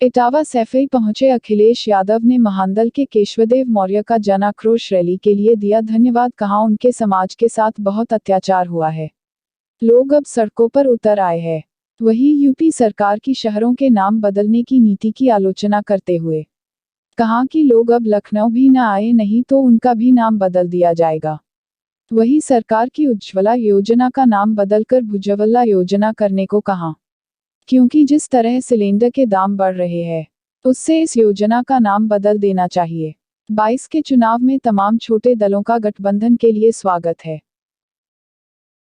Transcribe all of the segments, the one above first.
इटावा सैफई पहुंचे अखिलेश यादव ने महानदल के केशवदेव मौर्य का जन आक्रोश रैली के लिए दिया धन्यवाद। कहा, उनके समाज के साथ बहुत अत्याचार हुआ है, लोग अब सड़कों पर उतर आए हैं। वहीं यूपी सरकार की शहरों के नाम बदलने की नीति की आलोचना करते हुए कहा कि लोग अब लखनऊ भी न आए, नहीं तो उनका भी नाम बदल दिया जाएगा। वहीं सरकार की उज्ज्वला योजना का नाम बदलकर भुजबला योजना करने को कहा, क्योंकि जिस तरह सिलेंडर के दाम बढ़ रहे हैं उससे इस योजना का नाम बदल देना चाहिए। 22 के चुनाव में तमाम छोटे दलों का गठबंधन के लिए स्वागत है।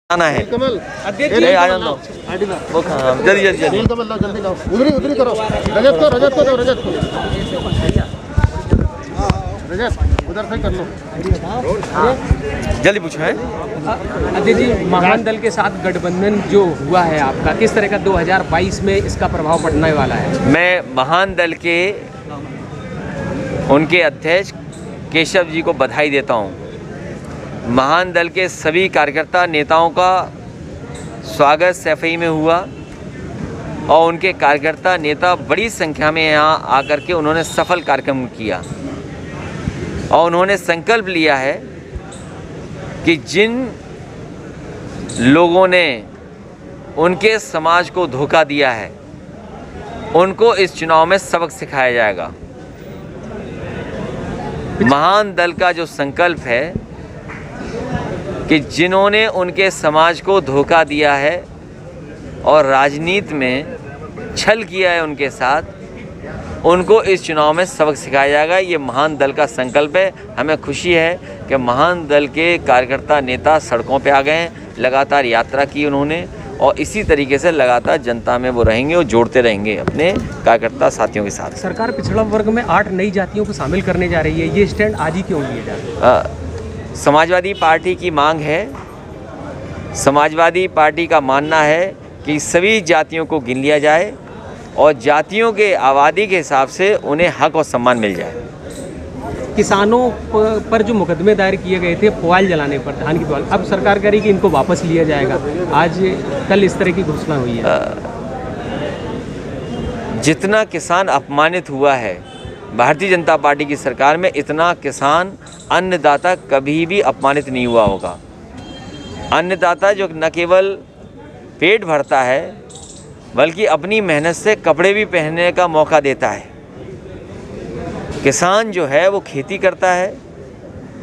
आना है कमल अध्यक्ष जी आ जाओ वो जल्दी जल्दी जल्दी कमल लाओ, जल्दी लाओ, उधरी करो। रजत को दो, रजत उधर से कर लो। जल्दी पूछो है। अध्यक्ष जी, महान दल के साथ गठबंधन जो हुआ है आपका, किस तरह का 2022 में इसका प्रभाव पड़ने वाला है? मैं महान दल के उनके अध्यक्ष केशव जी को बधाई देता हूँ। महान दल के सभी कार्यकर्ता नेताओं का स्वागत सैफई में हुआ और उनके कार्यकर्ता नेता बड़ी संख्या में यहाँ आकर के उन्होंने सफल कार्यक्रम किया और उन्होंने संकल्प लिया है कि जिन लोगों ने उनके समाज को धोखा दिया है उनको इस चुनाव में सबक सिखाया जाएगा। महान दल का जो संकल्प है कि जिन्होंने उनके समाज को धोखा दिया है और राजनीति में छल किया है उनके साथ, उनको इस चुनाव में सबक सिखाया जाएगा। ये महान दल का संकल्प है। हमें खुशी है कि महान दल के कार्यकर्ता नेता सड़कों पे आ गए हैं, लगातार यात्रा की उन्होंने और इसी तरीके से लगातार जनता में वो रहेंगे और जोड़ते रहेंगे अपने कार्यकर्ता साथियों के साथ। सरकार पिछड़ा वर्ग में 8 नई जातियों को शामिल करने जा रही है, ये स्टैंड आज ही क्यों लिया जा रहा है? समाजवादी पार्टी की मांग है। समाजवादी पार्टी का मानना है कि सभी जातियों को गिन लिया जाए और जातियों के आबादी के हिसाब से उन्हें हक और सम्मान मिल जाए। किसानों पर जो मुकदमे दायर किए गए थे पुआल जलाने पर, धान की पुआल, अब सरकार कह रही कि इनको वापस लिया जाएगा। आज कल इस तरह की घोषणा हुई है। जितना किसान अपमानित हुआ है भारतीय जनता पार्टी की सरकार में, इतना किसान अन्नदाता कभी भी अपमानित नहीं हुआ होगा। अन्नदाता जो न केवल पेट भरता है बल्कि अपनी मेहनत से कपड़े भी पहनने का मौका देता है। किसान जो है वो खेती करता है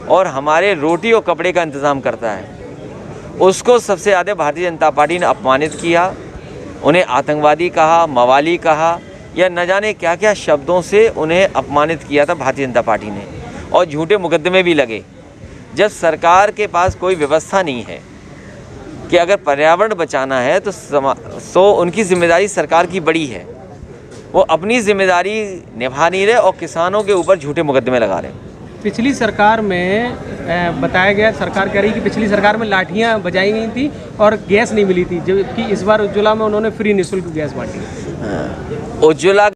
और हमारे रोटी और कपड़े का इंतज़ाम करता है। उसको सबसे ज़्यादा भारतीय जनता पार्टी ने अपमानित किया, उन्हें आतंकवादी कहा, मवाली कहा या न जाने क्या क्या शब्दों से उन्हें अपमानित किया था भारतीय जनता पार्टी ने और झूठे मुकदमे भी लगे। जब सरकार के पास कोई व्यवस्था नहीं है कि अगर पर्यावरण बचाना है तो उनकी जिम्मेदारी सरकार की बड़ी है, वो अपनी जिम्मेदारी निभा नहीं रहे और किसानों के ऊपर झूठे मुकदमे लगा रहे हैं। पिछली सरकार में बताया गया, सरकार कह रही कि पिछली सरकार में लाठियां बजाई गई थी और गैस नहीं मिली थी, जबकि इस बार उज्ज्वला में उन्होंने फ्री निःशुल्क गैस बांटी। उज्ज्वला